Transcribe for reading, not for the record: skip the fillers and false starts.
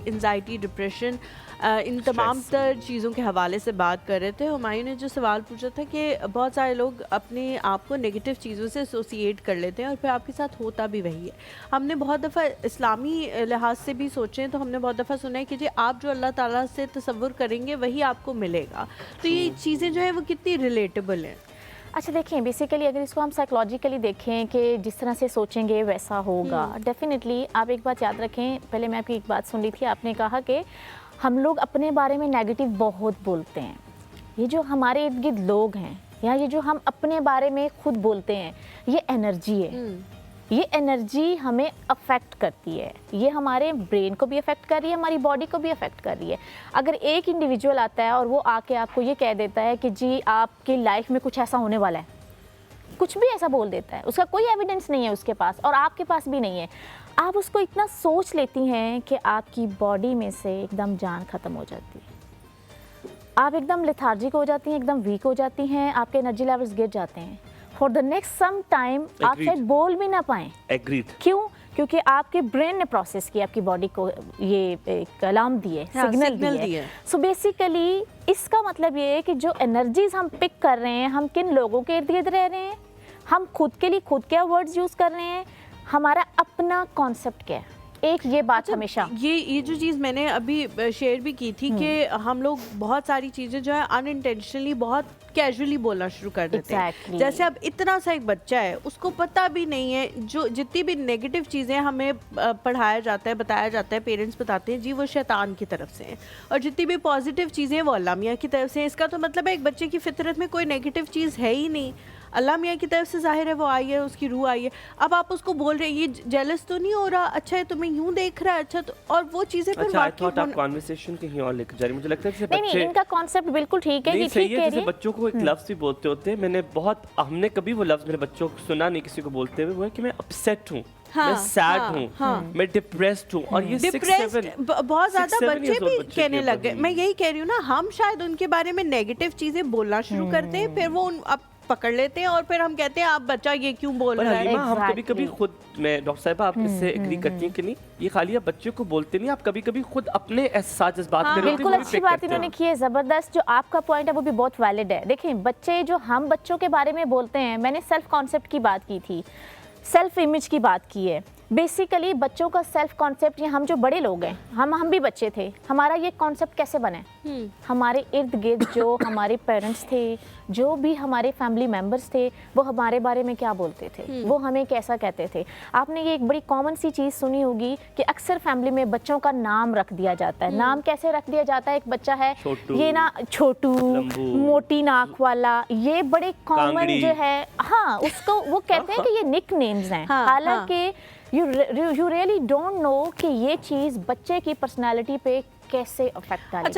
Anxiety, depression, ان تمام تر چیزوں کے حوالے سے بات کر رہے تھے. ہمایوں نے جو سوال پوچھا تھا کہ بہت سارے لوگ اپنے آپ کو نگیٹو چیزوں سے ایسوسیٹ کر لیتے ہیں اور پھر آپ کے ساتھ ہوتا بھی وہی ہے. ہم نے بہت دفعہ اسلامی لحاظ سے بھی سوچیں تو ہم نے بہت دفعہ سنا ہے کہ آپ جو اللہ تعالیٰ سے تصور کریں گے وہی آپ کو ملے گا. تو یہ چیزیں جو ہیں وہ کتنی ریلیٹیبل ہیں؟ اچھا دیکھیں، بیسیکلی اگر اس کو ہم سائیکلوجیکلی دیکھیں کہ جس طرح سے سوچیں گے ویسا ہوگا. ڈیفینیٹلی آپ ایک بات یاد رکھیں، پہلے میں آپ کی ایک بات سن رہی تھی، آپ نے کہا کہ ہم لوگ اپنے بارے میں نیگیٹو بہت بولتے ہیں. یہ جو ہمارے ارد گرد لوگ ہیں یا یہ جو ہم اپنے بارے میں خود بولتے ہیں، یہ انرجی ہے. یہ انرجی ہمیں افیکٹ کرتی ہے، یہ ہمارے برین کو بھی افیکٹ کر رہی ہے، ہماری باڈی کو بھی افیکٹ کر رہی ہے. اگر ایک انڈیویجول آتا ہے اور وہ آ کے آپ کو یہ کہہ دیتا ہے کہ جی آپ کی لائف میں کچھ ایسا ہونے والا ہے، کچھ بھی ایسا بول دیتا ہے، اس کا کوئی ایویڈنس نہیں ہے اس کے پاس اور آپ کے پاس بھی نہیں ہے، آپ اس کو اتنا سوچ لیتی ہیں کہ آپ کی باڈی میں سے ایک دم جان ختم ہو جاتی ہے، آپ ایک دم لیتھارجک ہو جاتی ہیں، ایک دم ویک ہو جاتی ہیں، آپ کے انرجی لیولز گر جاتے ہیں. For the next some time آپ شاید بول بھی نہ پائیں. کیوں؟ کیونکہ آپ کے برین نے پروسیس کیا، آپ کی باڈی کو یہ کلام دیے، سگنل دیے. سو بیسیکلی اس کا مطلب یہ ہے کہ جو انرجیز ہم پک کر رہے ہیں، ہم کن لوگوں کے ارد گرد رہ رہے ہیں، ہم خود کے لیے خود کیا ورڈز یوز کر رہے ہیں، ہمارا اپنا کانسیپٹ کیا ہے. ایک یہ بات ہمیشہ یہ جو چیز میں نے ابھی شیئر بھی کی تھی کہ ہم لوگ بہت ساری چیزیں جو ہے ان انٹینشنلی بہت کیجولی بولنا شروع کر دیتے ہیں. جیسے اب اتنا سا ایک بچہ ہے، اس کو پتہ بھی نہیں ہے، جو جتنی بھی نیگیٹو چیزیں ہمیں پڑھایا جاتا ہے، بتایا جاتا ہے، پیرنٹس بتاتے ہیں جی وہ شیطان کی طرف سے ہیں، اور جتنی بھی پازیٹیو چیزیں وہ اللہ میاں کی طرف سے ہیں. اس کا تو مطلب ہے ایک بچے کی فطرت میں کوئی نیگیٹو چیز ہے ہی نہیں، اللہ میاں کی طرف سے ظاہر ہے وہ آئی ہے، اس کی روح آئی ہے. اب آپ اس کو بول رہے ہیں یہ جیلس تو نہیں ہو رہا، اچھا ہے تمہیں یوں دیکھ رہا ہے، اچھا تو، اور وہ چیزیں پھر واقعی آپ کنورسیشن کہیں اور لے کے جا رہی. مجھے لگتا ہے جیسے نہیں نہیں، ان کا کانسیپٹ بالکل ٹھیک ہے، صحیح ہے. جیسے بچوں کو ایک لفظ بھی بولتے ہوتے ہیں، میں نے بہت، ہم نے کبھی وہ لفظ میرے بچوں کو سنا نہیں کسی کو بولتے ہوئے، وہ ہے کہ میں اپسیٹ ہوں، میں سیڈ ہوں، میں ڈپریسڈ ہوں. اور یہ بہت زیادہ بچے بھی کہنے لگ گئے. میں یہی کہہ رہی ہوں نا، ہم شاید ان کے بارے میں نیگیٹو چیزیں بولنا شروع کرتے ہیں، پھر وہ پکڑ لیتے ہیں اور پھر ہم کہتے ہیں آپ بچہ یہ کیوں بول رہا ہے. ہم کبھی کبھی خود، میں ڈاکٹر صاحبہ آپ اس سے ایگری کرتی ہیں کہ نہیں، یہ خالی آپ بچوں کو بولتے نہیں، آپ کبھی کبھی خود اپنے احساسات جذبات کرتے ہیں. بالکل اچھی بات انہوں نے کی ہے، زبردست. جو آپ کا پوائنٹ ہے وہ بھی بہت ویلڈ ہے. دیکھیں بچے، جو ہم بچوں کے بارے میں بولتے ہیں، میں نے سیلف کانسیپٹ کی بات کی تھی، سیلف امیج کی بات کی ہے. بیسیکلی بچوں کا سیلف کانسیپٹ، یہ ہم جو بڑے لوگ ہیں، ہم بھی بچے تھے، ہمارا یہ کانسیپٹ کیسے بنا ہے؟ ہمارے ارد گرد جو ہمارے پیرنٹس تھے، جو بھی ہمارے فیملی ممبرس تھے، وہ ہمارے بارے میں کیا بولتے تھے، وہ ہمیں کیسا کہتے تھے. آپ نے یہ ایک بڑی کامن سی چیز سنی ہوگی کہ اکثر فیملی میں بچوں کا نام رکھ دیا جاتا ہے. نام کیسے رکھ دیا جاتا ہے؟ ایک بچہ ہے یہ نا چھوٹو، موٹی ناک والا، یہ بڑے کامن جو ہے، ہاں اس کو وہ کہتے ہیں کہ یہ نک نیمز ہیں. حالانکہ you really don't know کہ یہ چیز بچے کی پرسنالٹی پہ کیسے افیکٹ ڈالے.